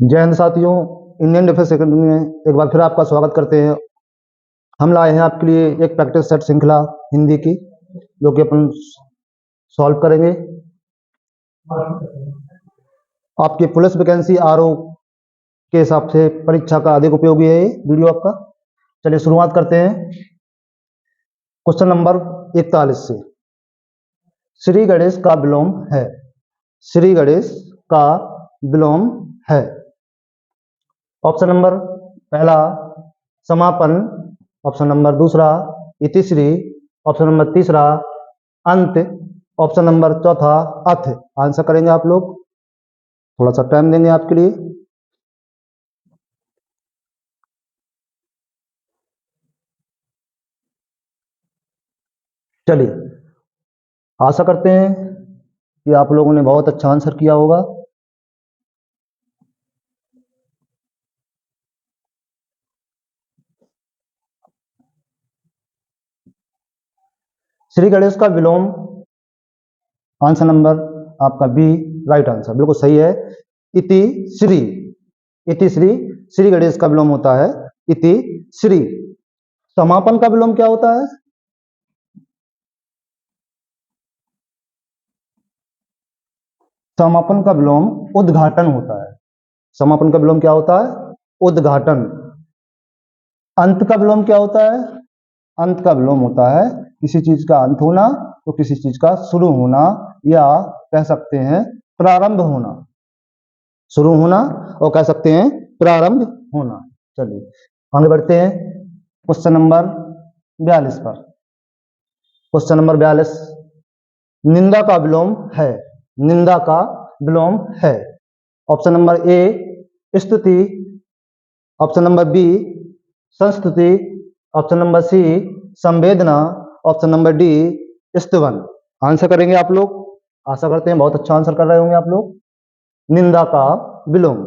जय हिंद साथियों, Indian defence academy में एक बार फिर आपका स्वागत करते हैं। हम लाए हैं आपके लिए एक प्रैक्टिस सेट श्रृंखला हिंदी की, जो कि अपन सॉल्व करेंगे। आपकी पुलिस वैकेंसी आरओ के हिसाब से परीक्षा का अधिक उपयोगी है ये वीडियो आपका। चलिए शुरुआत करते हैं क्वेश्चन नंबर 41 से। श्री गणेश का विलोम है। श्री गणेश का विलोम है। ऑप्शन नंबर पहला समापन, ऑप्शन नंबर दूसरा इतिश्री, ऑप्शन नंबर तीसरा अंत, ऑप्शन नंबर चौथा अथ। आंसर करेंगे आप लोग, थोड़ा सा टाइम देंगे आपके लिए। चलिए, आशा करते हैं कि आप लोगों ने बहुत अच्छा आंसर किया होगा। श्री गणेश का विलोम, आंसर नंबर आपका बी राइट आंसर, बिल्कुल सही है। इति श्री, इति श्री, श्री गणेश का विलोम होता है इति श्री। समापन का विलोम क्या होता है? समापन का विलोम उद्घाटन होता है। समापन का विलोम क्या होता है? उद्घाटन। अंत का विलोम क्या होता है? अंत का विलोम होता है किसी चीज का अंत होना तो किसी चीज का शुरू होना, या कह सकते हैं प्रारंभ होना। शुरू होना और कह सकते हैं प्रारंभ होना। चलिए आगे बढ़ते हैं क्वेश्चन नंबर 42 पर। क्वेश्चन नंबर 42, निंदा का विलोम है। निंदा का विलोम है। ऑप्शन नंबर ए स्तुति, ऑप्शन नंबर बी संस्तुति, ऑप्शन नंबर सी संवेदना, ऑप्शन नंबर डी स्तवन। आंसर करेंगे आप लोग, आशा करते हैं बहुत अच्छा आंसर कर रहे होंगे आप लोग। निंदा का विलोम,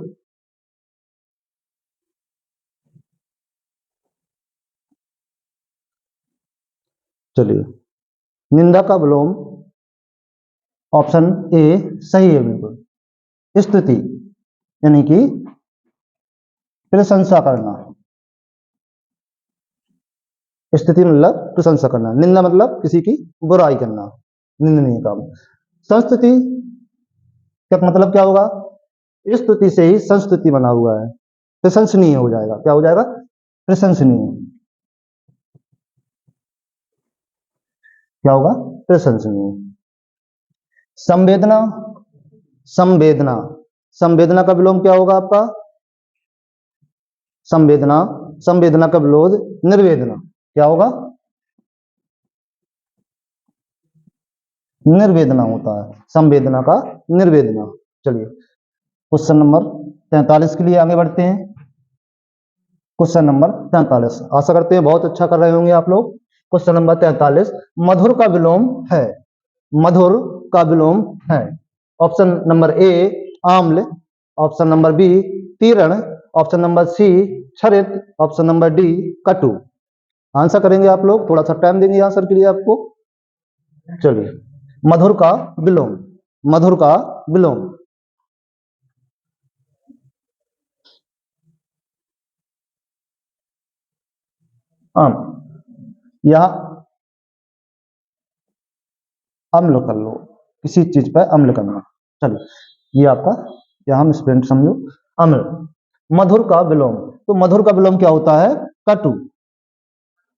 चलिए निंदा का विलोम ऑप्शन ए सही है बिल्कुल। स्तुति यानी कि प्रशंसा करना। स्तुति मतलब प्रशंसा करना, निंदा मतलब किसी की बुराई करना, निंदनीय काम। संस्तुति का मतलब क्या होगा? स्तुति से ही संस्तुति बना हुआ है, प्रशंसनीय हो जाएगा। क्या हो जाएगा? प्रशंसनीय। क्या होगा? प्रशंसनीय। संवेदना, संवेदना, संवेदना का विलोम क्या होगा आपका? संवेदना, संवेदना का विलोम निर्वेदना। क्या होगा? निर्वेदना होता है, संवेदना का निर्वेदना। चलिए क्वेश्चन नंबर 43 के लिए आगे बढ़ते हैं। क्वेश्चन नंबर 43, आशा करते हैं बहुत अच्छा कर रहे होंगे आप लोग। क्वेश्चन नंबर 43, मधुर का विलोम है। मधुर का विलोम है। ऑप्शन नंबर ए आम्ल, ऑप्शन नंबर बी तीर्ण, ऑप्शन नंबर सी क्षरित, ऑप्शन नंबर डी कटु। आंसर करेंगे आप लोग, थोड़ा सा टाइम देंगे आंसर के लिए आपको। चलिए मधुर का विलोम, मधुर का विलोम, या अम्ल कर लो, किसी चीज पर अम्ल करना। चलिए ये आपका, यहां हम स्टूडेंट समझो अम्ल। मधुर का विलोम, तो मधुर का विलोम क्या होता है? कटु।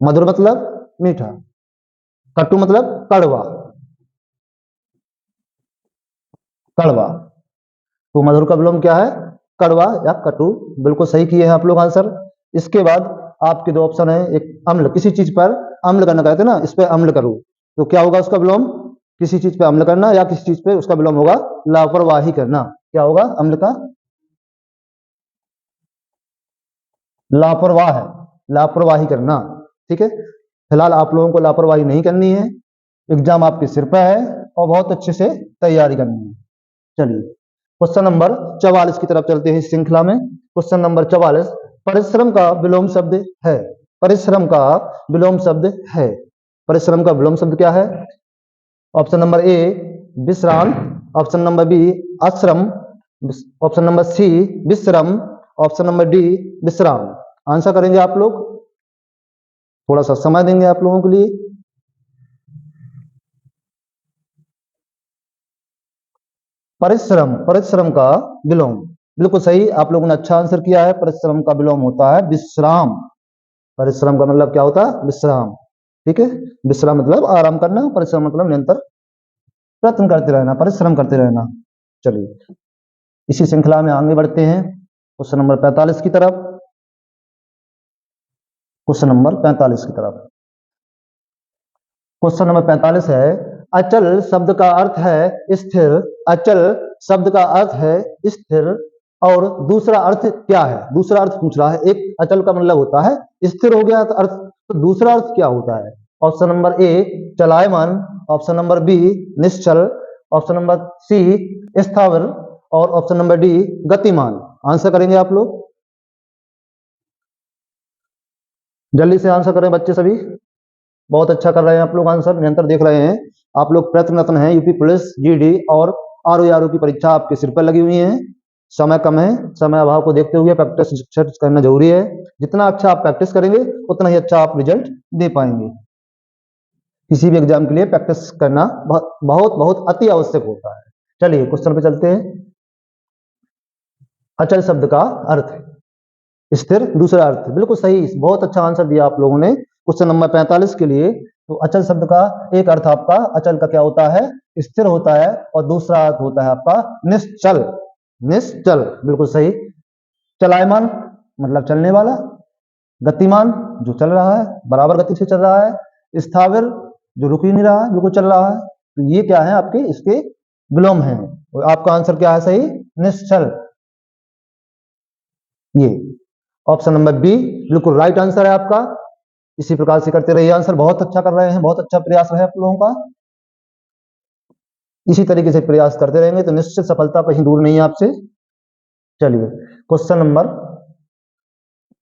मधुर मतलब मीठा, कटु मतलब कड़वा, कड़वा। तो मधुर का विलोम क्या है? कड़वा या कटु। बिल्कुल सही किए हैं आप लोग आंसर। इसके बाद आपके दो ऑप्शन है, एक अम्ल, किसी चीज पर अम्ल करना कहते हैं ना, इस पर अम्ल करो तो क्या होगा उसका विलोम? किसी चीज पे अम्ल करना, या किसी चीज पे उसका विलोम होगा लापरवाही करना। क्या होगा अम्ल का? लापरवाह है, लापरवाही करना। ठीक है, फिलहाल आप लोगों को लापरवाही नहीं करनी है, एग्जाम आपके सिर पर है और बहुत अच्छे से तैयारी करनी है। चलिए क्वेश्चन नंबर 44 की तरफ चलते हैं इस श्रृंखला में। क्वेश्चन नंबर 44, परिश्रम का विलोम शब्द है। परिश्रम का विलोम शब्द है। परिश्रम का विलोम शब्द क्या है? ऑप्शन नंबर ए विश्रांत, ऑप्शन नंबर बी आश्रम, ऑप्शन नंबर सी विश्रम, ऑप्शन नंबर डी विश्राम। आंसर करेंगे आप लोग, थोड़ा सा समय देंगे आप लोगों के लिए। परिश्रम, परिश्रम का विलोम, बिल्कुल सही, आप लोगों ने अच्छा आंसर किया है। परिश्रम का विलोम होता है विश्राम। परिश्रम का मतलब क्या होता है? विश्राम। ठीक है, विश्राम मतलब आराम करना, परिश्रम मतलब निरंतर प्रयत्न करते रहना, परिश्रम करते रहना। चलिए इसी श्रृंखला में आगे बढ़ते हैं क्वेश्चन नंबर 45 की तरफ। क्वेश्चन नंबर 45 की तरफ। क्वेश्चन नंबर 45 है, अचल शब्द का अर्थ है स्थिर। अचल शब्द का अर्थ है स्थिर और दूसरा अर्थ क्या है? दूसरा अर्थ पूछ रहा है। एक अचल का मतलब होता है स्थिर हो गया तो अर्थ, तो दूसरा अर्थ क्या होता है? ऑप्शन नंबर ए चलायमान, ऑप्शन नंबर बी निश्चल, ऑप्शन नंबर सी स्थावर और ऑप्शन नंबर डी गतिमान। आंसर करेंगे आप लोग, जल्दी से आंसर करें बच्चे सभी। बहुत अच्छा कर रहे हैं आप लोग, आंसर निरंतर देख रहे हैं आप लोग, प्रयत्नरत हैं। यूपी पुलिस, जीडी और आरओ की परीक्षा आपके सिर पर लगी हुई है। समय कम है, समय अभाव को देखते हुए प्रैक्टिस करना जरूरी है। जितना अच्छा आप प्रैक्टिस करेंगे उतना ही अच्छा आप रिजल्ट दे पाएंगे। किसी भी एग्जाम के लिए प्रैक्टिस करना बहुत बहुत बहुत अति आवश्यक होता है। चलिए क्वेश्चन पे चलते हैं। अचल शब्द का अर्थ स्थिर, दूसरा अर्थ बिल्कुल सही, बहुत अच्छा आंसर दिया आप लोगों ने क्वेश्चन नंबर 45 के लिए। तो अचल शब्द का एक अर्थ आपका अचल का क्या होता है? स्थिर होता है और दूसरा अर्थ होता है आपका निश्चल। निश्चल बिल्कुल सही। चलायमान मतलब चलने वाला, गतिमान जो चल रहा है, बराबर गति से चल रहा है, स्थावर जो रुक ही नहीं रहा है, बिल्कुल चल रहा है। तो ये क्या है आपके, इसके विलोम है। और आपका आंसर क्या है सही? निश्चल। ये ऑप्शन नंबर बी बिल्कुल राइट आंसर है आपका। इसी प्रकार से करते रहिए आंसर, बहुत अच्छा कर रहे हैं, बहुत अच्छा प्रयास रहे आप लोगों का। इसी तरीके से प्रयास करते रहेंगे तो निश्चित सफलता कहीं दूर नहीं है आपसे। चलिए क्वेश्चन नंबर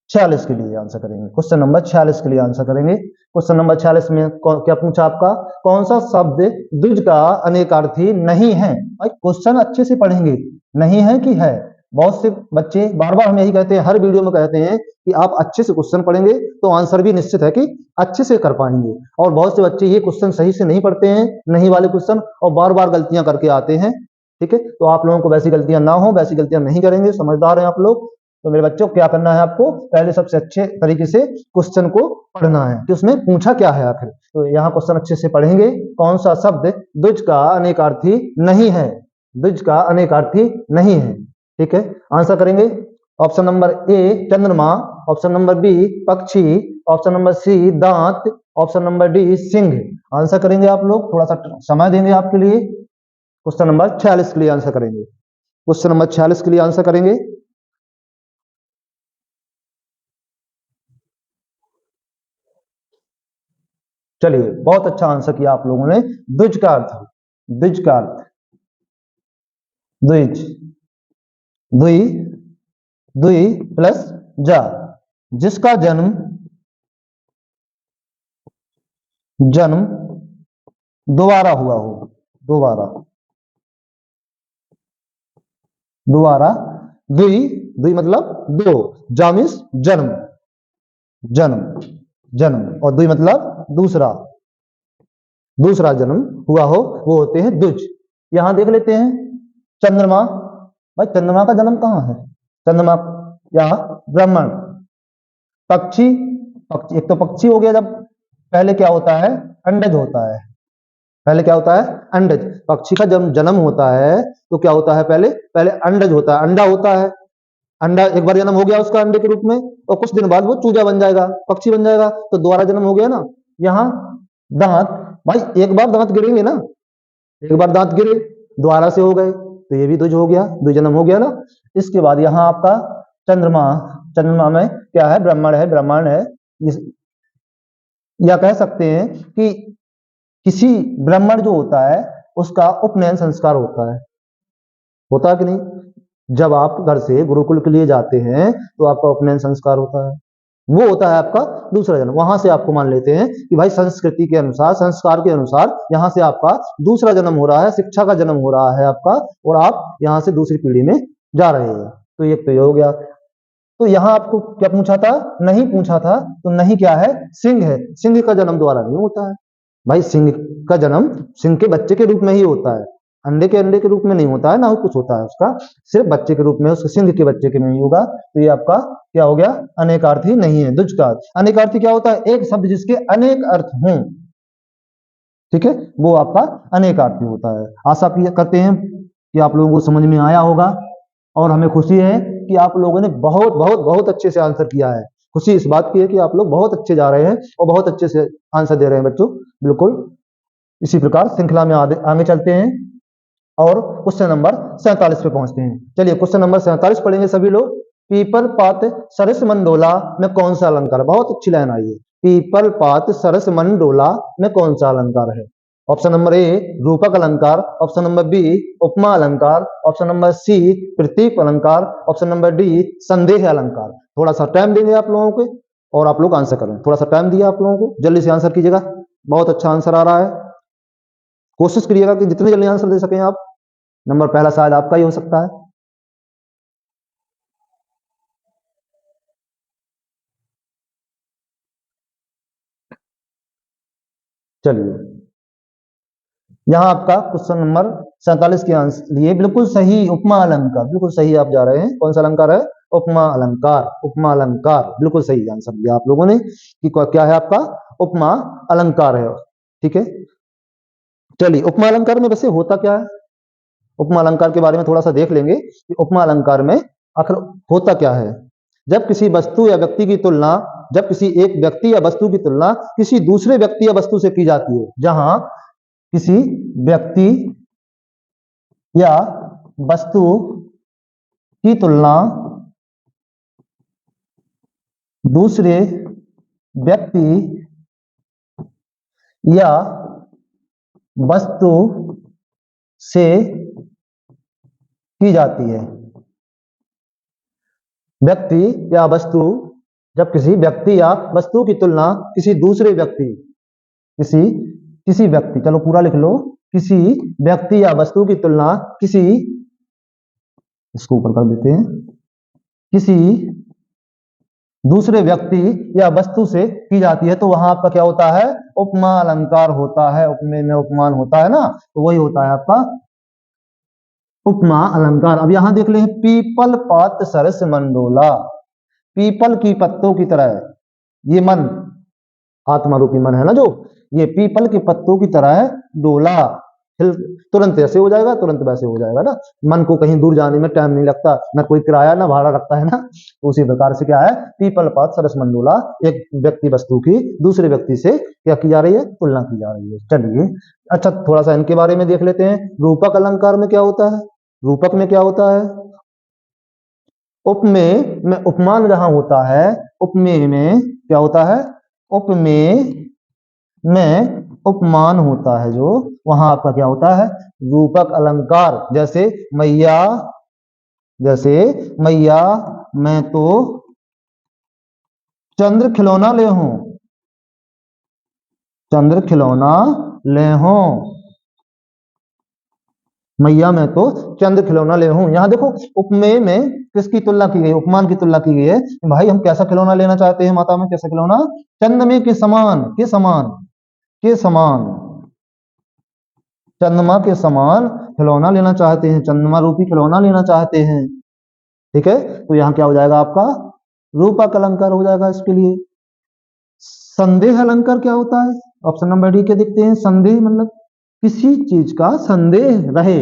46 के लिए आंसर करेंगे। क्वेश्चन नंबर 46 के लिए आंसर करेंगे। क्वेश्चन नंबर 46 में क्या पूछा आपका? कौन सा शब्द द्विज का अनेकार्थी नहीं है? भाई क्वेश्चन अच्छे से पढ़ेंगे, नहीं है कि है। बहुत से बच्चे बार बार हम यही कहते हैं, हर वीडियो में कहते हैं कि आप अच्छे से क्वेश्चन पढ़ेंगे तो आंसर भी निश्चित है कि अच्छे से कर पाएंगे। और बहुत से बच्चे ये क्वेश्चन सही से नहीं पढ़ते हैं, नहीं वाले क्वेश्चन, और बार बार गलतियां करके आते हैं। ठीक है, तो आप लोगों को वैसी गलतियां ना हो, वैसी गलतियां नहीं करेंगे, समझदार हैं आप लोग। तो मेरे बच्चों क्या करना है आपको? पहले सबसे अच्छे तरीके से क्वेश्चन को पढ़ना है कि उसमें पूछा क्या है आखिर। तो यहाँ क्वेश्चन अच्छे से पढ़ेंगे। कौन सा शब्द द्विज का अनेकार्थी नहीं है? द्विज का अनेकार्थी नहीं है। ठीक है, आंसर करेंगे। ऑप्शन नंबर ए चंद्रमा, ऑप्शन नंबर बी पक्षी, ऑप्शन नंबर सी दांत, option number D Singh. Answer करेंगे आप लोग, थोड़ा सा समय देंगे आपके लिए। क्वेश्चन नंबर 46 के लिए आंसर करेंगे। क्वेश्चन नंबर 46 के लिए आंसर करेंगे। चलिए बहुत अच्छा आंसर किया आप लोगों ने। द्विज का अर्थ, द्विज का अर्थ, द्विज, द्वि, द्वि प्लस जा, जिसका जन्म, जन्म दोबारा हुआ हो, दोबारा, दोबारा, द्वि, द्वि मतलब दो, जा मीन्स जन्म, जन्म, जन्म, और द्वि मतलब दूसरा, दूसरा जन्म हुआ हो, वो होते हैं द्विज। यहां देख लेते हैं चंद्रमा। भाई चंद्रमा का जन्म कहां है? चंद्रमा यहाँ ब्राह्मण। पक्षी, पक्षी एक तो पक्षी हो गया, जब पहले क्या होता है? अंडज होता है। पहले क्या होता है? अंडज। पक्षी का जब जन्म होता है तो क्या होता है? पहले पहले अंडज होता है, अंडा होता है। अंडा एक बार जन्म हो गया उसका अंडे के रूप में, और कुछ दिन बाद वो चूजा बन जाएगा, पक्षी बन जाएगा, तो दोबारा जन्म हो गया ना। यहाँ दांत, भाई एक बार दांत गिरेंगे ना, एक बार दांत गिरे, दोबारा से हो गए, तो ये भी द्विज हो गया, द्विजन्म हो गया ना। इसके बाद यहाँ आपका चंद्रमा, चंद्रमा में क्या है? ब्राह्मण है, ब्राह्मण है। या कह सकते हैं कि किसी ब्राह्मण जो होता है उसका उपनयन संस्कार होता है कि नहीं? जब आप घर से गुरुकुल के लिए जाते हैं तो आपका उपनयन संस्कार होता है, वो होता है आपका दूसरा जन्म। वहां से आपको मान लेते हैं कि भाई संस्कृति के अनुसार, संस्कार के अनुसार यहाँ से आपका दूसरा जन्म हो रहा है, शिक्षा का जन्म हो रहा है आपका, और आप यहाँ से दूसरी पीढ़ी में जा रहे हैं। तो एक तो ये हो गया। तो यहाँ आपको क्या पूछा था, नहीं पूछा था, तो नहीं क्या है, सिंह है। सिंह का जन्म द्वारा नहीं होता है भाई, सिंह का जन्म सिंह के बच्चे के रूप में ही होता है, अंडे के रूप में नहीं होता है, ना कुछ होता है उसका, सिर्फ बच्चे के रूप में, उसके सिंह के बच्चे के में ही होगा। तो ये आपका क्या हो गया, अनेकार्थी नहीं है, दुष्कार्थ। अनेकार्थी क्या होता है, एक शब्द जिसके अनेक अर्थ हों, ठीक है, वो आपका अनेकार्थी होता है। आशा करते हैं कि आप लोगों को समझ में आया होगा, और हमें खुशी है कि आप लोगों ने बहुत बहुत बहुत अच्छे से आंसर किया है। खुशी इस बात की है कि आप लोग बहुत अच्छे जा रहे हैं और बहुत अच्छे से आंसर दे रहे हैं बच्चों। बिल्कुल इसी प्रकार श्रृंखला में आगे चलते हैं और क्वेश्चन नंबर 47 पे पहुंचते हैं। चलिए क्वेश्चन नंबर 47 पढ़ेंगे सभी लोग। पीपल पात सरस मंडोला में कौन सा अलंकार, बहुत अच्छी लाइन आई है, पीपल पात सरस मंडोला में कौन सा अलंकार है। ऑप्शन नंबर ए रूपक अलंकार, ऑप्शन नंबर बी उपमा अलंकार, ऑप्शन नंबर सी प्रतीक अलंकार, ऑप्शन नंबर डी संदेह अलंकार। थोड़ा सा टाइम देंगे आप लोगों को और आप लोग आंसर करें। थोड़ा सा टाइम दिया आप लोगों को, जल्दी से आंसर कीजिएगा। बहुत अच्छा आंसर आ रहा है, कोशिश करिएगा कि जितने जल्दी आंसर दे सकें आप। नंबर पहला शायद आपका ही हो सकता है। चलिए यहाँ आपका क्वेश्चन नंबर 47 के आंसर लिए बिल्कुल सही, उपमा अलंकार, बिल्कुल सही आप जा रहे हैं। कौन सा अलंकार है, उपमा अलंकार, उपमा अलंकार, बिल्कुल सही आंसर दिया आप लोगों ने कि क्या है आपका, उपमा अलंकार है, ठीक है। चलिए उपमा अलंकार में वैसे होता क्या है, उपमा अलंकार के बारे में थोड़ा सा देख लेंगे कि उपमा अलंकार में आखिर होता क्या है। जब किसी वस्तु या व्यक्ति की तुलना, जब किसी एक व्यक्ति या वस्तु की तुलना किसी दूसरे व्यक्ति या वस्तु से की जाती है, जहां किसी व्यक्ति या वस्तु की तुलना दूसरे व्यक्ति या वस्तु से की जाती है। व्यक्ति या वस्तु, जब किसी व्यक्ति या वस्तु की तुलना किसी दूसरे व्यक्ति, किसी व्यक्ति, चलो पूरा लिख लो, किसी व्यक्ति या वस्तु की तुलना किसी, इसको ऊपर कर देते हैं, किसी दूसरे व्यक्ति या वस्तु से की जाती है, तो वहां आपका क्या होता है, उपमा अलंकार होता है। उपमे में उपमान होता है ना, तो वही होता है आपका उपमा अलंकार। अब यहां देख ले, पीपल पात सरस मंडोला, पीपल की पत्तों की तरह, ये मन आत्मा रूपी मन है ना, जो ये पीपल के पत्तों की तरह है डोला, तुरंत ऐसे हो जाएगा, तुरंत वैसे हो जाएगा ना। मन को कहीं दूर जाने में टाइम नहीं लगता, ना कोई किराया ना भाड़ा लगता है ना। तो उसी प्रकार से क्या है, पीपल पात सरस मंडोला, एक व्यक्ति वस्तु की दूसरे व्यक्ति से क्या की जा रही है, तुलना की जा रही है। चलिए अच्छा, थोड़ा सा इनके बारे में देख लेते हैं। रूपक अलंकार में क्या होता है, रूपक में क्या होता है, उपमेय में उपमान जहां होता है, उपमेय में क्या होता है, उपमेय में उपमान होता है, जो वहां आपका क्या होता है, रूपक अलंकार। जैसे मैया, जैसे मैया मैं तो चंद्र खिलौना ले हूं, चंद्र खिलौना ले हूं, मैया मैं तो चंद्र खिलौना ले हूं। यहां देखो उपमेय में किसकी तुलना की गई, उपमान की तुलना की गई है। भाई हम कैसा खिलौना लेना चाहते हैं माता में, कैसा खिलौना, चंद्रमा के समान, के समान, के समान, चंद्रमा के समान खिलौना लेना चाहते हैं, चंद्रमा रूपी खिलौना लेना चाहते हैं, ठीक है। तो यहां क्या हो जाएगा आपका, रूपक अलंकार हो जाएगा इसके लिए। संदेह अलंकार क्या होता है, ऑप्शन नंबर डी के दिखते हैं। संदेह मतलब किसी चीज का संदेह रहे,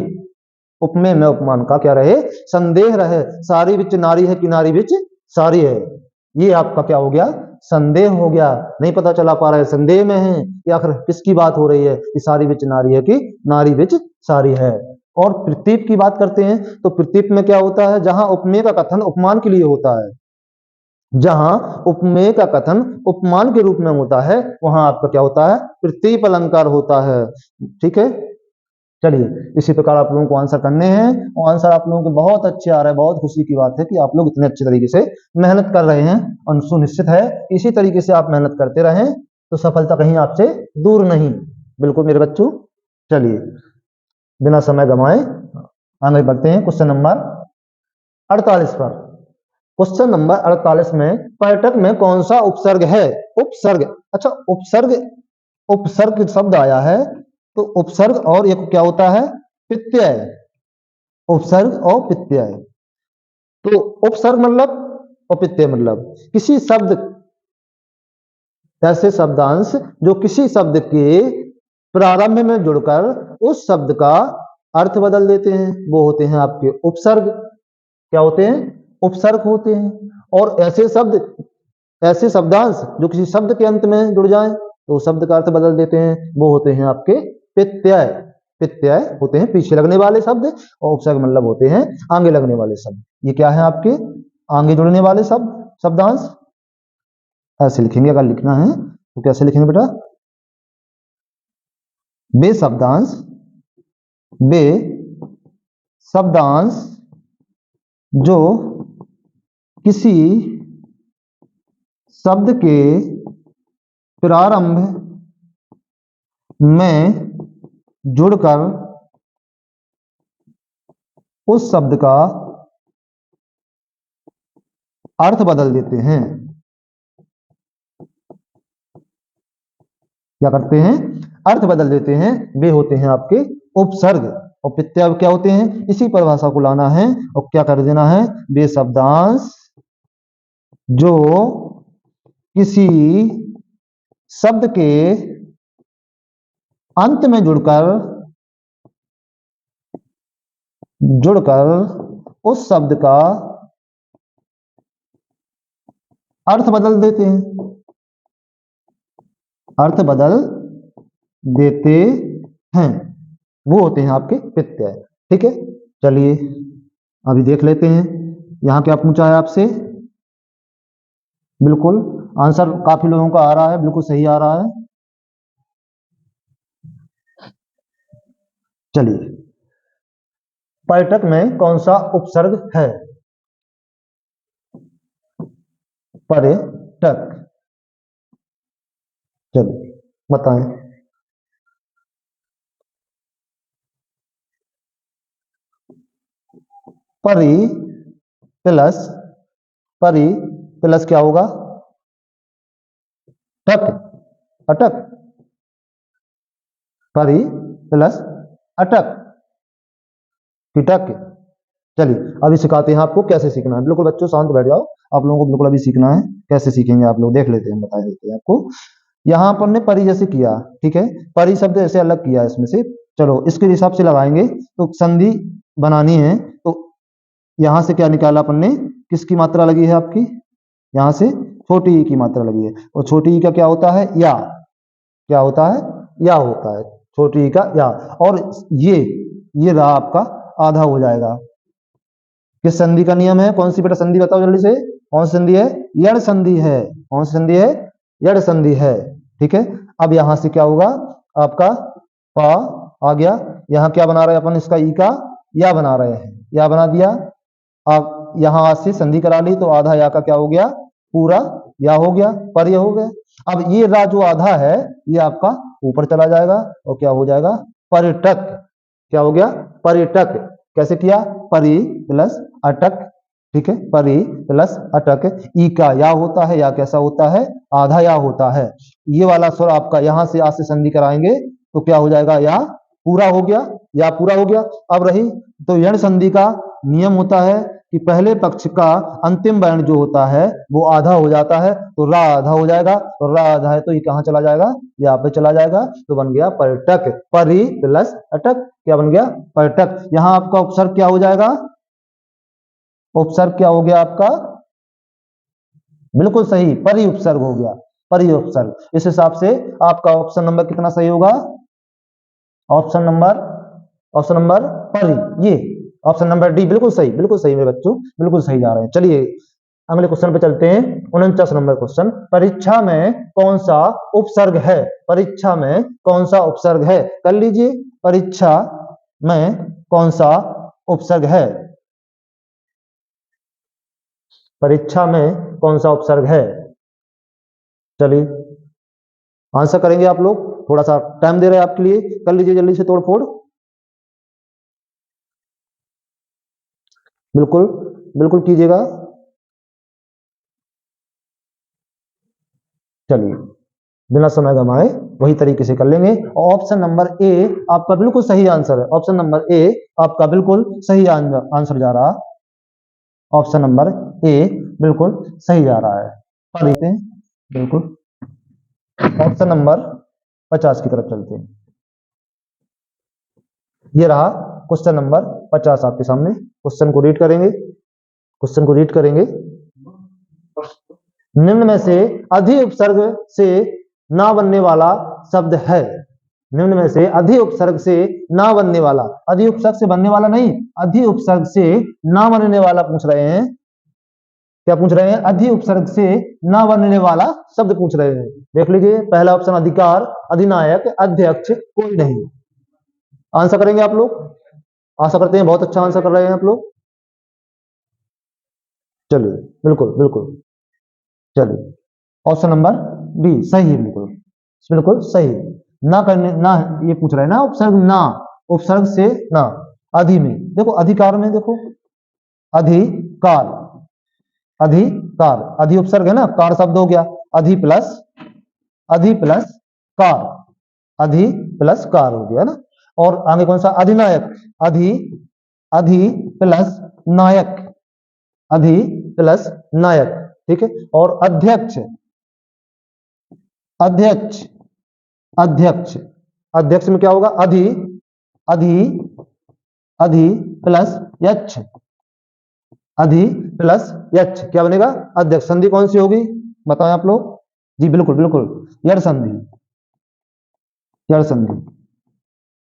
उपमेय में उपमान का क्या रहे, संदेह रहे। सारी विच नारी है कि नारी विच सारी है, ये आपका क्या हो गया, संदेह हो गया। नहीं पता चला पा रहा है, संदेह में है कि आखिर किसकी बात हो रही है, कि सारी विच नारी है कि नारी विच सारी है। और प्रतीप की बात करते हैं, तो प्रतीप में क्या होता है, जहां उपमेय का कथन उपमान के लिए होता है, जहां उपमेय का कथन उपमान के रूप में होता है, वहां आपका क्या होता है, प्रतीप अलंकार होता है, ठीक है। चलिए इसी प्रकार आप लोगों को आंसर करने हैं, और आंसर आप लोगों के बहुत अच्छे आ रहे हैं। बहुत खुशी की बात है कि आप लोग इतने अच्छे तरीके से मेहनत कर रहे हैं, और सुनिश्चित है इसी तरीके से आप मेहनत करते रहें तो सफलता कहीं आपसे दूर नहीं। बिल्कुल मेरे बच्चों, चलिए बिना समय गंवाए आगे बढ़ते हैं। क्वेश्चन नंबर 48 पर। क्वेश्चन नंबर 48 में पर्यटक में कौन सा उपसर्ग है? उपसर्ग। अच्छा, उपसर्ग, उपसर्ग शब्द आया है तो उपसर्ग और एक क्या होता है? प्रत्यय। उपसर्ग और प्रत्यय। तो उपसर्ग मतलब और प्रत्यय मतलब किसी शब्द, ऐसे शब्दांश जो किसी शब्द के प्रारंभ में जुड़कर उस शब्द का अर्थ बदल देते हैं, वो होते हैं आपके उपसर्ग। क्या होते हैं? उपसर्ग होते हैं। और ऐसे शब्द, ऐसे शब्दांश जो किसी शब्द के अंत में जुड़ जाएं तो शब्द का अर्थ बदल देते हैं, वो होते हैं आपके प्रत्यय। प्रत्यय होते हैं पीछे लगने वाले शब्द, और उपसर्ग मतलब होते हैं आगे लगने वाले शब्द। ये क्या है आपके? आगे जुड़ने वाले शब्द, शब्दांश। ऐसे लिखेंगे, अगर लिखना है तो कैसे लिखेंगे बेटा? वे शब्दांश, वे शब्दांश जो किसी शब्द के प्रारंभ में जुड़कर उस शब्द का अर्थ बदल देते हैं। क्या करते हैं? अर्थ बदल देते हैं। वे होते हैं आपके उपसर्ग। और प्रत्यय क्या होते हैं? इसी परिभाषा को लाना है और क्या कर देना है? वे शब्दांश जो किसी शब्द के अंत में जुड़कर उस शब्द का अर्थ बदल देते हैं। अर्थ बदल देते हैं, वो होते हैं आपके प्रत्यय। ठीक है, चलिए अभी देख लेते हैं यहां क्या पूछा है आपसे। बिल्कुल आंसर काफी लोगों का आ रहा है, बिल्कुल सही आ रहा है। चलिए, पर्यटक में कौन सा उपसर्ग है? पर्यटक। चलिए बताएं। परि प्लस, परि प्लस क्या होगा? टक, अटक। परि प्लस अटक, पिटक। चलिए अभी सिखाते हैं आपको कैसे सीखना है। बिल्कुल बच्चों शांत बैठ जाओ, आप लोगों को बिल्कुल अभी सीखना है। कैसे सीखेंगे आप लोग, देख लेते हैं, बता देते हैं आपको। यहाँ पर ने परि जैसे किया, ठीक है, परि शब्द ऐसे अलग किया इसमें से। चलो इसके हिसाब से लगाएंगे तो संधि बनानी है। तो यहाँ से क्या निकाला अपन ने? किसकी मात्रा लगी है आपकी? यहाँ से छोटी ई की मात्रा लगी है। और छोटी ई का क्या होता है? या। क्या होता है? या होता है। छोटी ई का या। और ये रहा आपका आधा हो जाएगा। किस संधि का नियम है? कौन सी बेटा संधि बताओ जल्दी से? कौन सी संधि है? यड़ संधि है। कौन सी संधि है? यड़ संधि है। ठीक है, अब यहां से क्या होगा आपका? पा आ गया। यहां क्या बना रहे हैं अपन? इसका ई का या बना रहे हैं, या बना दिया। अब यहां आज से संधि करा ली तो आधा या का क्या हो गया? पूरा या हो गया, पर ये हो गया। अब ये रा जो आधा है ये आपका ऊपर चला जाएगा और क्या हो जाएगा? पर्यटक। क्या हो गया? पर्यटक। कैसे किया? परि प्लस अटक। ठीक है, परि प्लस अटक। ई का या होता है, या कैसा होता है? आधा या होता है। ये वाला स्वर आपका यहां से आज से संधि कराएंगे तो क्या हो जाएगा? या पूरा हो गया, या पूरा हो गया। अब रही तो यण संधि का नियम होता है कि पहले पक्ष का अंतिम वर्ण जो होता है वो आधा हो जाता है, तो रा आधा हो जाएगा। और रा आधा है तो ये कहाँ चला जाएगा? यहाँ पे चला जाएगा। तो बन गया पर्यटक। परि प्लस अटक, क्या बन गया? पर्यटक। यहाँ आपका उपसर्ग क्या हो जाएगा? उपसर्ग क्या हो गया आपका? बिल्कुल सही, परि उपसर्ग हो गया। परि उपसर्ग। इस हिसाब से आपका ऑप्शन नंबर कितना सही होगा? ऑप्शन नंबर, ऑप्शन नंबर परि, ये ऑप्शन नंबर डी बिल्कुल सही, बिल्कुल सही मेरे बच्चों, बिल्कुल सही जा रहे हैं। चलिए अगले क्वेश्चन पे चलते हैं। 49 नंबर क्वेश्चन, परीक्षा में कौन सा उपसर्ग है? परीक्षा में कौन सा उपसर्ग है? कर लीजिए, परीक्षा में कौन सा उपसर्ग है? परीक्षा में कौन सा उपसर्ग है? चलिए आंसर करेंगे आप लोग, थोड़ा सा टाइम दे रहे हैं आपके लिए, कर लीजिए जल्दी से तोड़ फोड़। बिल्कुल बिल्कुल कीजिएगा। चलिए बिना समय गंवाए वही तरीके से कर लेंगे। और ऑप्शन नंबर ए आपका बिल्कुल सही आंसर है। ऑप्शन नंबर ए आपका बिल्कुल सही आंसर जा रहा। ऑप्शन नंबर ए बिल्कुल सही जा रहा है। पढ़ लेते हैं बिल्कुल। ऑप्शन नंबर 50 की तरफ चलते हैं। ये रहा क्वेश्चन नंबर 50 आपके सामने। क्वेश्चन को रीड करेंगे। क्वेश्चन को रीड करेंगे। निम्न में से अधि उपसर्ग से ना बनने वाला शब्द है। निम्न में से अधि उपसर्ग से ना बनने वाला, अधि उपसर्ग से बनने वाला नहीं, अधि उपसर्ग से ना बनने वाला पूछ रहे हैं। क्या पूछ रहे हैं? अधि उपसर्ग से ना बनने वाला शब्द पूछ रहे हैं। देख लीजिए पहला ऑप्शन अधिकार, अधिनायक, अध्यक्ष, कोई नहीं। आंसर करेंगे आप लोग? आशा करते हैं बहुत अच्छा आंसर कर रहे हैं आप लोग। चलिए बिल्कुल बिल्कुल। चलिए ऑप्शन नंबर बी सही है, बिल्कुल बिल्कुल सही। ना करने ना, ये पूछ रहे हैं ना उपसर्ग ना, उपसर्ग से ना। अधि में देखो, अधिकार में देखो, अधिकार, अधिकार, अधि उपसर्ग है ना, कार शब्द हो गया। अधि प्लस कार, अधि प्लस कार हो गया ना। और आगे कौन सा? अधिनायक, अधि प्लस नायक, अधि प्लस नायक, ठीक है। और अध्यक्ष, अध्यक्ष, अध्यक्ष, अध्यक्ष में क्या होगा? अधि प्लस यक्ष, अधि प्लस यक्ष क्या बनेगा? अध्यक्ष। संधि कौन सी होगी बताएं आप लोग? जी बिल्कुल बिल्कुल, यड़ संधि, यड़ संधि,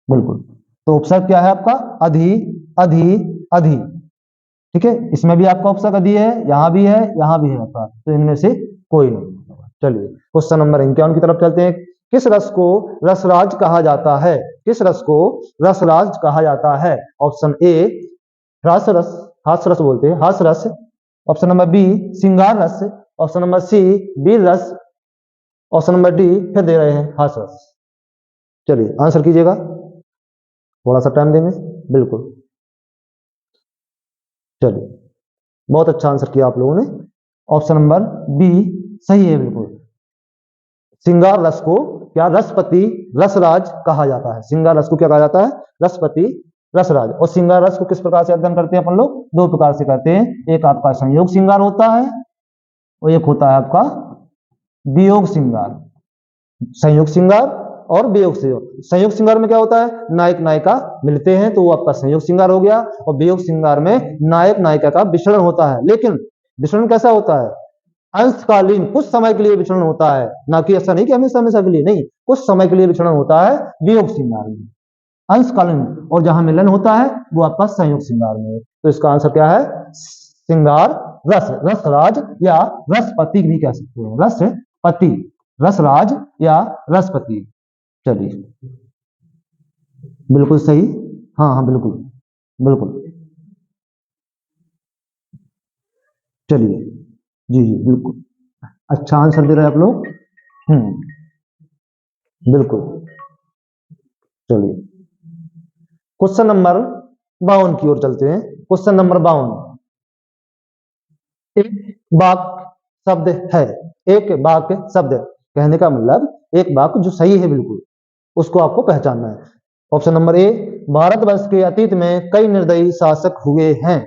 बिल्कुल। तो उपसर्ग क्या है आपका? अधि अधि, ठीक है। इसमें भी आपका उपसर्ग अधि है, यहां भी है, यहां भी है आपका, तो इनमें से कोई नहीं। चलिए क्वेश्चन नंबर 51 की तरफ चलते हैं। किस रस को रसराज कहा जाता है? किस रस को रसराज कहा जाता है? ऑप्शन ए हास रस, हास रस बोलते हैं, हास रस। ऑप्शन नंबर बी श्रृंगार रस। ऑप्शन नंबर सी वीर रस। ऑप्शन नंबर डी फिर दे रहे हैं हास रस। चलिए आंसर कीजिएगा, थोड़ा सा टाइम देंगे। बिल्कुल, चलिए बहुत अच्छा आंसर किया आप लोगों ने। ऑप्शन नंबर बी सही है, बिल्कुल। श्रृंगार रस को क्या रसपति रसराज कहा जाता है? श्रृंगार रस को क्या कहा जाता है? रसपति रसराज। और श्रृंगार रस को किस प्रकार से अध्ययन करते हैं अपन लोग? दो प्रकार से करते हैं। एक आपका संयोग श्रृंगार होता है और एक होता है आपका वियोग श्रृंगार। संयोग श्रृंगार और वियोग श्रृंगार। संयोग श्रृंगार में क्या होता है? नायक नायिका मिलते हैं तो वो आपका संयोग श्रृंगार हो गया। और वियोग श्रृंगार में नायक नायिका का विचरण होता है। लेकिन विचरण कैसा होता है? अंशकालीन, कुछ समय के लिए विचरण होता है, ना कि ऐसा नहीं कि हमेशा हमेशा के लिए, नहीं, कुछ समय के लिए विचरण होता है वियोग श्रृंगार में, अंशकालीन। और जहां मिलन होता है वो आपका संयोग श्रृंगार में। तो इसका आंसर क्या है? श्रृंगार रस, रसराज या रसपति भी कह सकते हैं, रसपति, रसराज या रसपति। चलिए बिल्कुल सही, हाँ हाँ बिल्कुल बिल्कुल। चलिए जी जी बिल्कुल अच्छा आंसर दे रहे हैं आप लोग। बिल्कुल। चलिए क्वेश्चन नंबर 52 की ओर चलते हैं। क्वेश्चन नंबर 52, एक वाक्य शब्द है, एक वाक्य शब्द, कहने का मतलब एक वाक्य जो सही है बिल्कुल, उसको आपको पहचानना है। ऑप्शन नंबर ए भारतवर्ष के अतीत में कई निर्दयी शासक हुए हैं।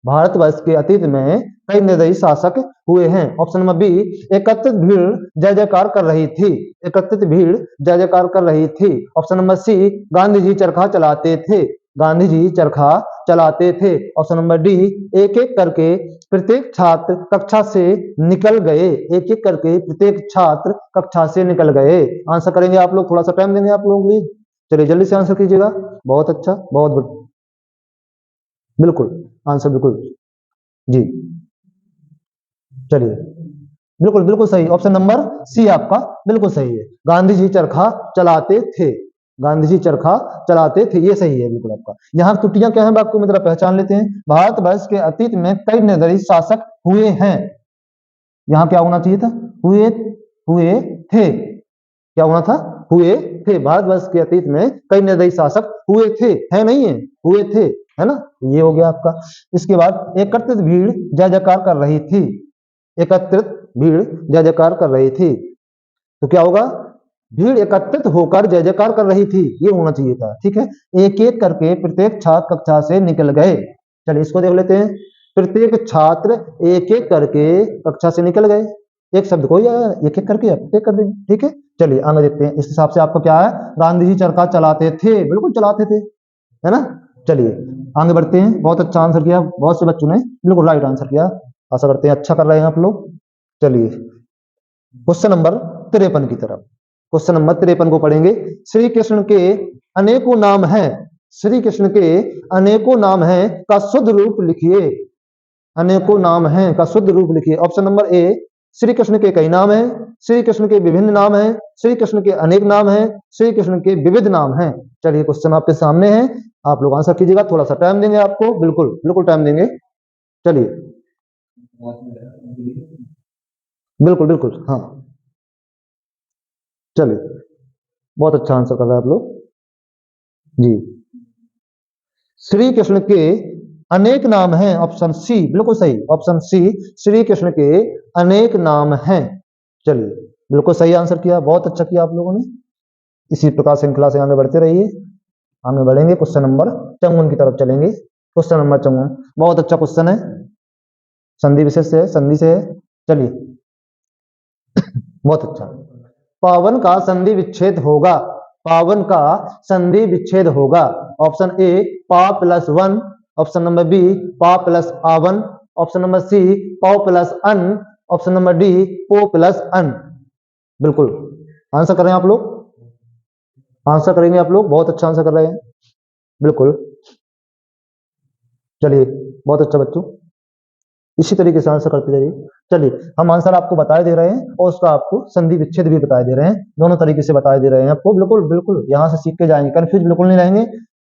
भारतवर्ष के अतीत में कई निर्दयी शासक हुए हैं। ऑप्शन नंबर बी एकत्रित भीड़ जय जयकार कर रही थी। एकत्रित भीड़ जय जयकार कर रही थी। ऑप्शन नंबर सी गांधी जी चरखा चलाते थे। गांधी जी चरखा चलाते थे। ऑप्शन नंबर डी एक एक करके प्रत्येक छात्र कक्षा से निकल गए। एक एक करके प्रत्येक छात्र कक्षा से निकल गए। आंसर करेंगे आप लोग, थोड़ा सा टाइम देंगे आप लोगों के लिए। चलिए जल्दी से आंसर कीजिएगा। बहुत अच्छा, बहुत बिल्कुल आंसर बिल्कुल जी। चलिए बिल्कुल बिल्कुल सही, ऑप्शन नंबर सी आपका बिल्कुल सही है। गांधी जी चरखा चलाते थे। गांधी जी चरखा चलाते थे, ये सही है बिल्कुल आपका। यहाँ त्रुटियां क्या है आपको मतलब पहचान लेते हैं। भारतवर्ष के अतीत में कई निर्दयी शासक हुए हैं, यहाँ क्या होना चाहिए था? हुए, हुए थे। क्या होना था? हुए थे। भारतवर्ष के अतीत में कई निर्दयी शासक हुए थे, है नहीं है, हुए थे। है ना, ये हो गया आपका। इसके बाद एकत्रित भीड़ जय जयकार कर रही थी, एकत्रित भीड़ जय जयकार कर रही थी, तो क्या होगा, भीड़ एकत्रित होकर जय जयकार कर रही थी, ये होना चाहिए था। ठीक है, एक एक करके प्रत्येक छात्र कक्षा से निकल गए। चलिए इसको देख लेते हैं, प्रत्येक छात्र एक एक करके कक्षा से निकल गए, एक शब्द को एक एक करके प्रत्येक कर देंगे। ठीक है, चलिए आगे देखते हैं। इस हिसाब से आपका क्या है, गांधी जी चरखा चलाते थे, बिल्कुल चलाते थे, है ना। चलिए आगे बढ़ते हैं, बहुत अच्छा आंसर किया, बहुत से बच्चों ने बिल्कुल राइट आंसर किया, आशा करते हैं अच्छा कर रहे हैं आप लोग। चलिए क्वेश्चन नंबर 53 की तरफ, क्वेश्चन नंबर 53 को पढ़ेंगे। श्री कृष्ण के अनेकों नाम हैं, श्री कृष्ण के अनेकों नाम हैं का शुद्ध रूप लिखिए, अनेकों नाम हैं का शुद्ध रूप लिखिए। ऑप्शन नंबर ए, श्री कृष्ण के कई नाम हैं, श्री कृष्ण के विभिन्न नाम हैं, श्री कृष्ण के अनेक नाम हैं, श्री कृष्ण के विविध नाम हैं। चलिए क्वेश्चन आपके सामने है, आप लोग आंसर कीजिएगा, थोड़ा सा टाइम देंगे आपको, बिल्कुल बिल्कुल टाइम देंगे। चलिए बिल्कुल बिल्कुल, हाँ चलिए, बहुत अच्छा आंसर कर रहे हैं आप लोग जी। श्री कृष्ण के अनेक नाम हैं, ऑप्शन सी बिल्कुल सही, ऑप्शन सी, श्री कृष्ण के अनेक नाम हैं। चलिए बिल्कुल सही आंसर किया, बहुत अच्छा किया आप लोगों ने। इसी प्रकार श्रृंखला से आगे बढ़ते रहिए, आगे बढ़ेंगे, क्वेश्चन नंबर 54 की तरफ चलेंगे। क्वेश्चन नंबर 54 बहुत अच्छा क्वेश्चन है, संधि विशेष से है, संधि से है। चलिए बहुत अच्छा, पावन का संधि विच्छेद होगा, पावन का संधि विच्छेद होगा। ऑप्शन ए पा plus one, option number B पा प्लस आवन, ऑप्शन नंबर सी पौ प्लस अन, ऑप्शन नंबर डी पो प्लस अन। बिल्कुल आंसर कर रहे हैं आप लोग, आंसर करेंगे आप लोग, बहुत अच्छा आंसर कर रहे हैं, बिल्कुल। चलिए बहुत अच्छा बच्चों, इसी तरीके से आंसर करते जाइए। चलिए हम आंसर आपको बता दे रहे हैं और उसका आपको संधि विच्छेद भी बता दे रहे हैं, दोनों तरीके से बता दे रहे हैं आपको, बिल्कुल बिल्कुल यहाँ से सीख के जाएंगे, कंफ्यूज बिल्कुल नहीं रहेंगे।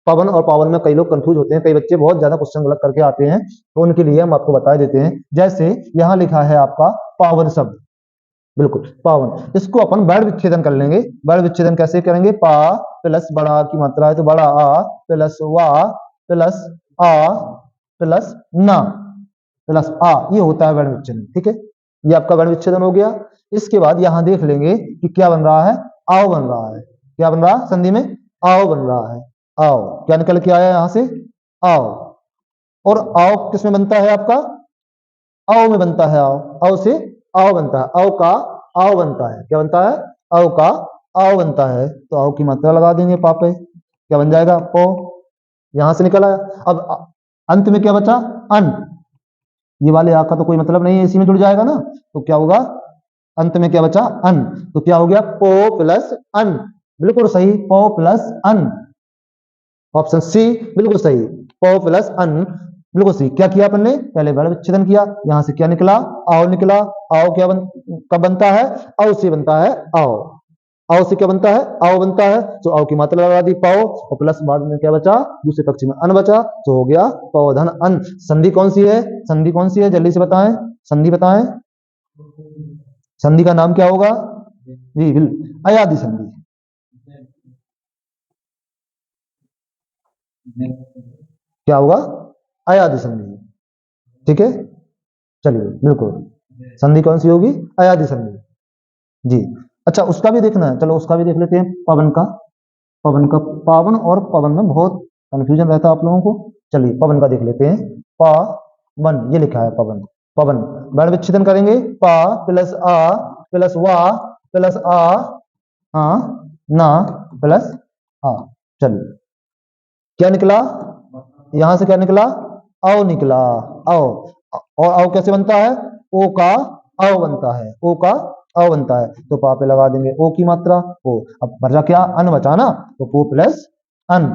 पवन और पावन में कई लोग कंफ्यूज होते हैं, कई बच्चे बहुत ज्यादा क्वेश्चन गलत करके आते हैं, तो उनके लिए हम आपको बता देते हैं। जैसे यहाँ लिखा है आपका पावन शब्द, बिल्कुल पावन, इसको अपन वर्ण विच्छेदन कर लेंगे। वर्ण विच्छेदन कैसे करेंगे, पा प्लस बड़ा की मात्रा है तो बड़ा आ प्लस वा प्लस आ प्लस ना प्लस आ, ये होता है वर्ण विच्छेदन। ठीक है, ये आपका वर्ण विच्छेदन हो गया। इसके बाद यहां देख लेंगे कि क्या बन रहा है, आओ बन रहा है, क्या बन रहा है संधि में, आओ बन रहा है, आओ, क्या निकल के आया यहां से, आओ। और आओ किस में बनता है आपका, आओ में बनता है, आओ, आओ से आओ बनता है, आओ का आओ बनता है, क्या बनता है, आओ का आओ बनता है, तो आओ की मात्रा लगा देंगे पा पे, क्या बन जाएगा, पो, यहां से निकल आया। अब अंत में क्या बचा, अन, ये वाले आ का तो कोई मतलब नहीं है, इसी में जुड़ जाएगा ना, तो क्या होगा, अंत में क्या बचा, अन, तो क्या हो गया, पो प्लस अन, बिल्कुल सही, पो प्लस अन, ऑप्शन सी बिल्कुल सही, पो प्लस अन, बिल्कुल सही। क्या किया अपन ने, पहले वर्ण विच्छेदन किया, यहां से क्या निकला, आओ निकला, आओ क्या कब बनता है, आओ से बनता है, आओ, आओ से क्या बनता है, आओ बनता है, तो आओ की मात्रा लगा दी पाओ, और प्लस बाद में क्या बचा, दूसरे पक्ष में अन बचा, तो हो गया पौधन अन। संधि कौन सी है, संधि कौन सी है, जल्दी से बताएं, संधि बताएं, संधि का नाम क्या होगा, जी बिल, अयादि संधि, क्या होगा, अयादि संधि। ठीक है, चलिए बिल्कुल, संधि कौन सी होगी, अयादि संधि जी। अच्छा उसका भी देखना है, चलो उसका भी देख लेते हैं, पवन का, पवन का, पावन और पवन में बहुत कंफ्यूजन रहता है आप लोगों को। चलिए पवन का देख लेते हैं, पवन, ये लिखा है पवन, पवन, वर्ण विच्छेदन करेंगे, पा प्लस आ प्लस वा प्लस आ, हाँ ना प्लस आ। चलिए क्या निकला, यहां से क्या निकला, आओ निकला, आओ, और आओ कैसे बनता है, ओ का आओ बनता है, ओ का आओ बनता है, तो पा पे लगा देंगे ओ की मात्रा, ओ, अब बचा क्या, अन बचा ना, तो पो प्लस अन,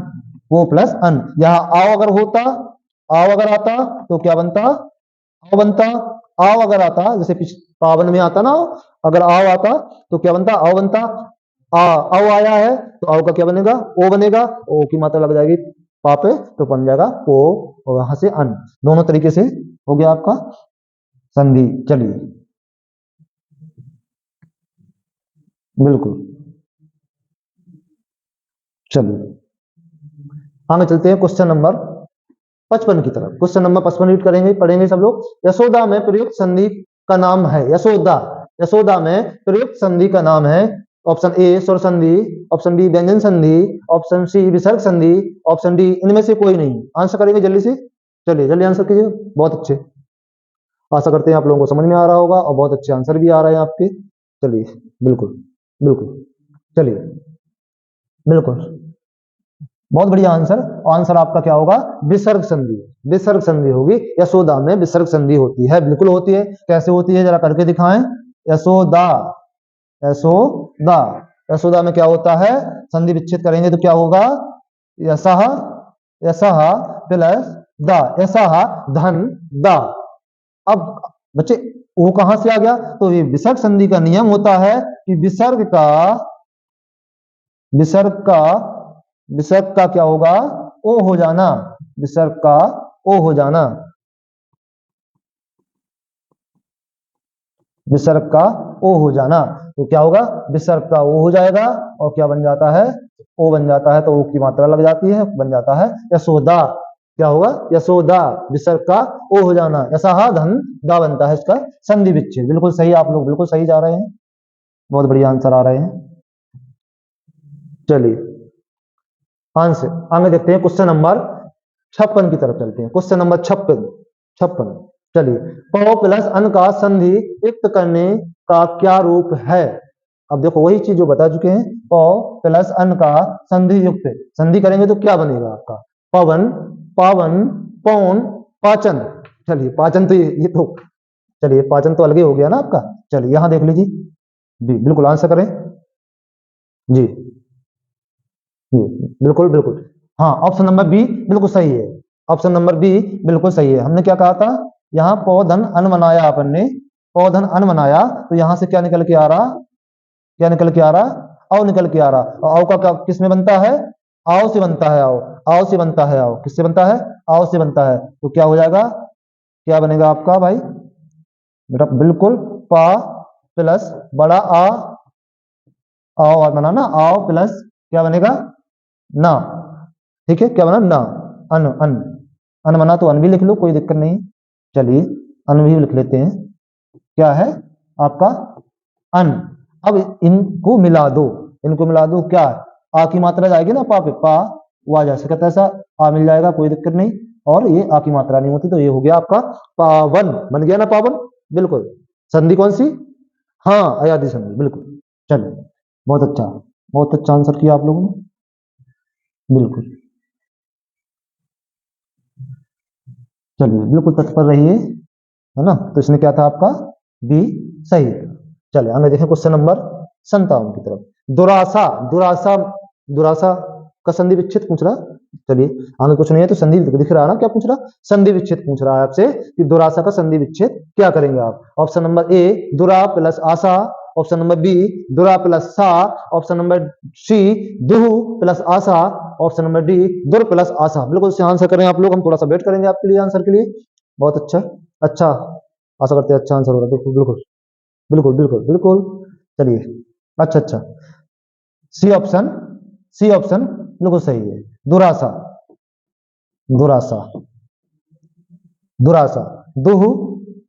पो प्लस अन, यहाँ आओ अगर होता, आओ अगर आता तो क्या बनता, आओ बनता, आओ अगर आता जैसे पावन में आता ना, अगर आओ आता तो क्या बनता, आओ बनता, आ आओ आया है तो आओ का क्या बनेगा, ओ बनेगा, ओ की मात्रा लग जाएगी पा पे, तो बन जाएगा ओ, और वहां से अन, दोनों तरीके से हो गया आपका संधि। चलिए बिल्कुल, चलिए आगे चलते हैं, क्वेश्चन नंबर 55 की तरफ। क्वेश्चन नंबर 55 रीड करेंगे, पढ़ेंगे सब लोग। यशोदा में प्रयुक्त संधि का नाम है। यशोदा, यशोदा में प्रयुक्त संधि का नाम है। ऑप्शन ए स्वर संधि, ऑप्शन बी व्यंजन संधि, ऑप्शन सी विसर्ग संधि, ऑप्शन डी इनमें से कोई नहीं। आंसर करेंगे जल्दी से, चलिए जल्दी आंसर कीजिए। बहुत अच्छे, आशा करते हैं आप लोगों को समझ में आ रहा होगा और बहुत अच्छे आंसर भी आ रहे हैं आपके। चलिए बिल्कुल बिल्कुल, चलिए बिल्कुल, बहुत बढ़िया आंसर। आंसर आपका क्या होगा? विसर्ग संधि, विसर्ग संधि होगी। यशोदा में विसर्ग संधि होती है, बिल्कुल होती है। कैसे होती है जरा करके दिखाएं। यशोदा, यशोदा, यशोदा में क्या होता है? संधि विच्छेद करेंगे तो क्या होगा? यशः, यशः प्लस दा, यशः धन दा। अब बच्चे वो कहां से आ गया? तो ये विसर्ग संधि का नियम होता है कि विसर्ग का, विसर्ग का, विसर्ग का क्या होगा? ओ हो जाना, विसर्ग का ओ हो जाना, विसर्ग का ओ हो जाना। तो क्या होगा? विसर्ग का ओ हो जाएगा और क्या बन जाता है? ओ बन जाता है। तो ओ की मात्रा लग जाती है, बन जाता है यशोदा। क्या होगा? यशोदा, विसर्ग का ओ हो जाना, यशः धन दा बनता है इसका संधि विच्छेद। बिल्कुल सही, आप लोग बिल्कुल सही जा रहे हैं, बहुत बढ़िया आंसर आ रहे हैं। चलिए आंसर आगे देखते हैं। क्वेश्चन नंबर 56 की तरफ चलते हैं। Question number 56, 56। चलिए, प प्लस अन का संधि युक्त करने का क्या रूप है? अब देखो वही चीज जो बता चुके हैं। प प्लस अन का संधि युक्त, संधि करेंगे तो क्या बनेगा आपका? पवन, पावन, पौन, पाचन। चलिए पाचन तो ये तो, चलिए पाचन तो अलग ही हो गया ना आपका। चलिए यहां देख लीजिए जी, बिल्कुल आंसर करें जी, बिल्कुल बिल्कुल। हाँ ऑप्शन नंबर बी बिल्कुल सही है, ऑप्शन नंबर बी बिल्कुल सही है। हमने क्या कहा था? यहाँ पौधन अन बनाया, अपन ने पौधन अन बनाया तो यहाँ से क्या निकल के आ रहा? क्या निकल के आ रहा? आओ निकल के आ रहा। और आओ का क्या किस में बनता है? आओ से बनता है। आओ, आओ से बनता है। आओ किससे बनता है? आओ से बनता है। तो क्या हो जाएगा? क्या बनेगा आपका भाई बेटा? बिल्कुल पा प्लस बड़ा आ, आओ और बना ना, आओ प्लस क्या बनेगा? ना। ठीक है, क्या बना? ना, अन, अन, अन बना तो अन भी लिख लो, कोई दिक्कत नहीं। चलिए अन भी लिख लेते हैं। क्या है आपका? अन। अब इनको मिला दो, इनको मिला दो। क्या? आ की मात्रा जाएगी ना, पा पे, पा वो आ जा सकता है, ऐसा आ मिल जाएगा, कोई दिक्कत नहीं। और ये आ की मात्रा नहीं होती, तो ये हो गया आपका पावन। बन गया ना पावन? बिल्कुल। संधि कौन सी? हाँ अयादी संधि, बिल्कुल। चलिए बहुत अच्छा, बहुत अच्छा आंसर किया आप लोगों ने, बिल्कुल। चलिए बिल्कुल तत्पर रहिए, है ना। तो इसमें क्या था आपका? बी सही। चलिए आगे देखें क्वेश्चन नंबर 57 की तरफ। दुरासा, दुरासा, दुरासा का संधि विच्छेद पूछ रहा। चलिए आगे कुछ नहीं है तो संधि दिख रहा है ना, क्या पूछ रहा? संधि विच्छेद पूछ रहा है आपसे कि दुरासा का संधि विच्छेद क्या करेंगे आप? ऑप्शन नंबर ए दुरा प्लस आशा, ऑप्शन नंबर बी दुरा प्लस सा, ऑप्शन नंबर सी दुहु प्लस आशा, ऑप्शन नंबर डी दुर प्लस आशा। बिल्कुल से आंसर करें आप लोग, हम थोड़ा सा वेट करेंगे आपके लिए आंसर के लिए। बहुत अच्छा, अच्छा, आशा करते हैं अच्छा आंसर होगा। बिल्कुल बिल्कुल बिल्कुल बिल्कुल बिल्कुल। चलिए अच्छा अच्छा, सी ऑप्शन, सी ऑप्शन बिल्कुल सही है। दुरासा, दुरासा, दुरासा, दुहु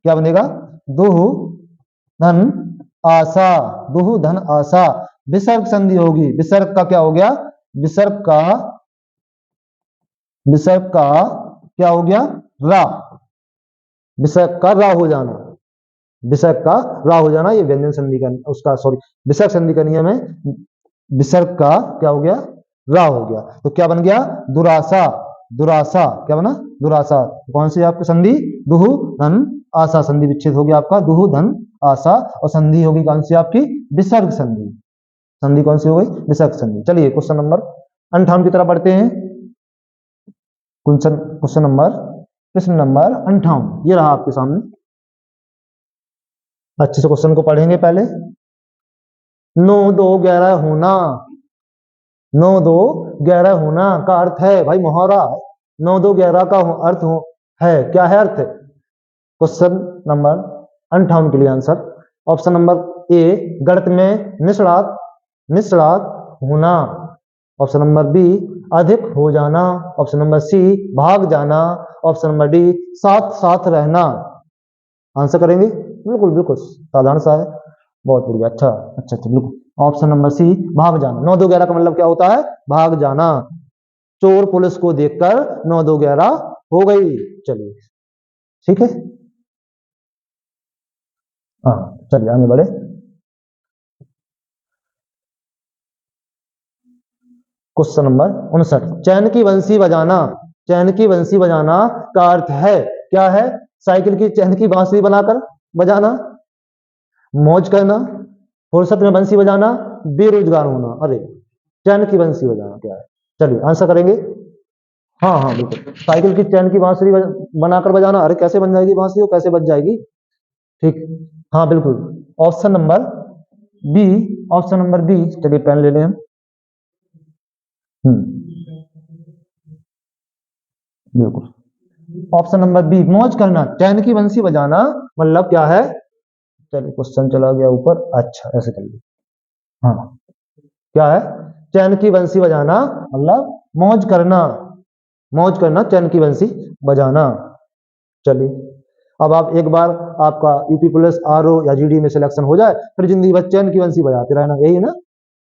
क्या बनेगा? दुहु धन आशा, दुहु धन आशा। विसर्ग संधि होगी, विसर्ग का क्या हो गया? विसर्ग का, विसर्ग का क्या हो गया? रा, विसर्ग का रा हो जाना, विसर्ग का रा हो जाना। ये व्यंजन संधि का उसका सॉरी विसर्ग संधि का नियम है। विसर्ग का क्या हो गया? रा हो गया। तो क्या बन गया? दुरासा, दुरासा क्या बना? दुरासा। कौन सी आपकी संधि? दुहु धन आशा, संधि विच्छेद हो गया आपका दुहु धन आशा। और संधि होगी कौन सी आपकी? विसर्ग संधि। संधि कौन सी हो गई? विसर्ग संधि। चलिए क्वेश्चन नंबर 58 की तरफ बढ़ते हैं। क्वेश्चन, क्वेश्चन नंबर, प्रश्न नंबर 58 ये रहा आपके सामने। अच्छे से क्वेश्चन को पढ़ेंगे पहले। 9 2 11 होना, 9 2 11 होना का अर्थ है भाई मोहरा। 9 2 11 का अर्थ है, क्या है अर्थ? क्वेश्चन नंबर 58 के लिए आंसर ऑप्शन नंबर ए गणित में निष्णात, निष्णात होना, ऑप्शन नंबर बी अधिक हो जाना, ऑप्शन नंबर सी भाग जाना, ऑप्शन नंबर डी साथ साथ रहना। आंसर करेंगे? बिल्कुल बिल्कुल साधारण सा है, बहुत बढ़िया। अच्छा अच्छा अच्छा बिल्कुल। ऑप्शन नंबर सी भाग जाना। 9 2 11 का मतलब क्या होता है? भाग जाना। चोर पुलिस को देखकर 9 2 11 हो गई। चलिए ठीक है, हाँ चलिए आगे बढ़े। क्वेश्चन नंबर 59, चैन की बंसी बजाना। चैन की बंसी बजाना का अर्थ है क्या है? साइकिल की चैन की बांसुरी बनाकर बजाना, मौज करना, फुर्सत में बंसी बजाना, बेरोजगार होना। अरे चैन की बंसी बजाना क्या है? चलिए आंसर करेंगे। हाँ हाँ बिल्कुल, साइकिल की चैन की बांसुरी बनाकर बजाना। अरे कैसे बन जाएगी बांसुरी, वो कैसे बज जाएगी? ठीक, हाँ बिल्कुल। Option number B, option number B. चलिए पेन ले लें हम। बिल्कुल ऑप्शन नंबर बी मौज करना। चैन की बंसी बजाना मतलब क्या है? चलिए क्वेश्चन चला गया ऊपर। अच्छा ऐसे कर लीजिए, हाँ क्या है? चैन की बंसी बजाना मतलब मौज करना। मौज करना, चैन की बंसी बजाना। चलिए अब आप एक बार आपका यूपी पुलिस आरओ या जीडी में सिलेक्शन हो जाए, फिर जिंदगी भर चैन की बंसी बजाते रहना, यही है ना?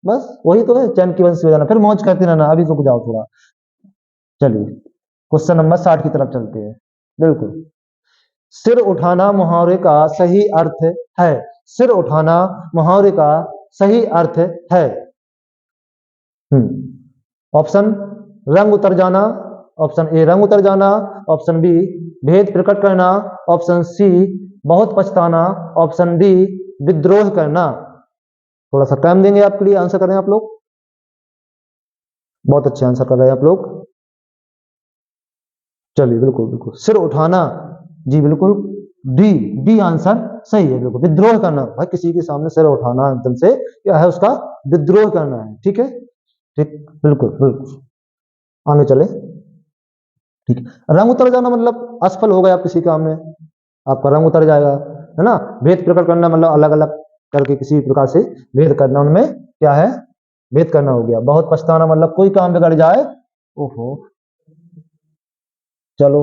बस वही तो है, चैन की बंसी बजाना, फिर मौज करते रहना। अभी रुक जाओ थोड़ा। चलिए क्वेश्चन नंबर 60 की तरफ चलते हैं। बिल्कुल, सिर उठाना मुहावरे का सही अर्थ है। सिर उठाना मुहावरे का सही अर्थ है। ऑप्शन रंग उतर जाना, ऑप्शन ए रंग उतर जाना, ऑप्शन बी भेद प्रकट करना, ऑप्शन सी बहुत पछताना, ऑप्शन डी विद्रोह करना। थोड़ा सा टाइम देंगे आपके लिए, आंसर करें आप लोग। बहुत अच्छे आंसर कर रहे हैं आप लोग। चलिए बिल्कुल बिल्कुल, सिर उठाना, जी बिल्कुल डी, डी आंसर सही है। बिल्कुल विद्रोह करना, भाई किसी के सामने सिर उठाना एकदम से क्या है? उसका विद्रोह करना है। ठीक है, ठीक बिल्कुल बिल्कुल। आगे चले। ठीक है, रंग उतर जाना मतलब असफल हो गए आप किसी काम में, आपका रंग उतर जाएगा, है ना? भेद प्रकट करना मतलब अलग अलग करके किसी प्रकार से भेद करना, उनमें क्या है? भेद करना हो गया। बहुत पछताना मतलब कोई काम बिगड़ जाए, ओहो, चलो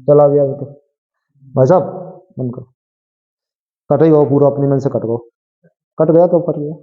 चला गया वो तो। भाई साहब बंद करो, कट ही गो पूरा, अपनी मन से कट गो, कट गया तो कट गया।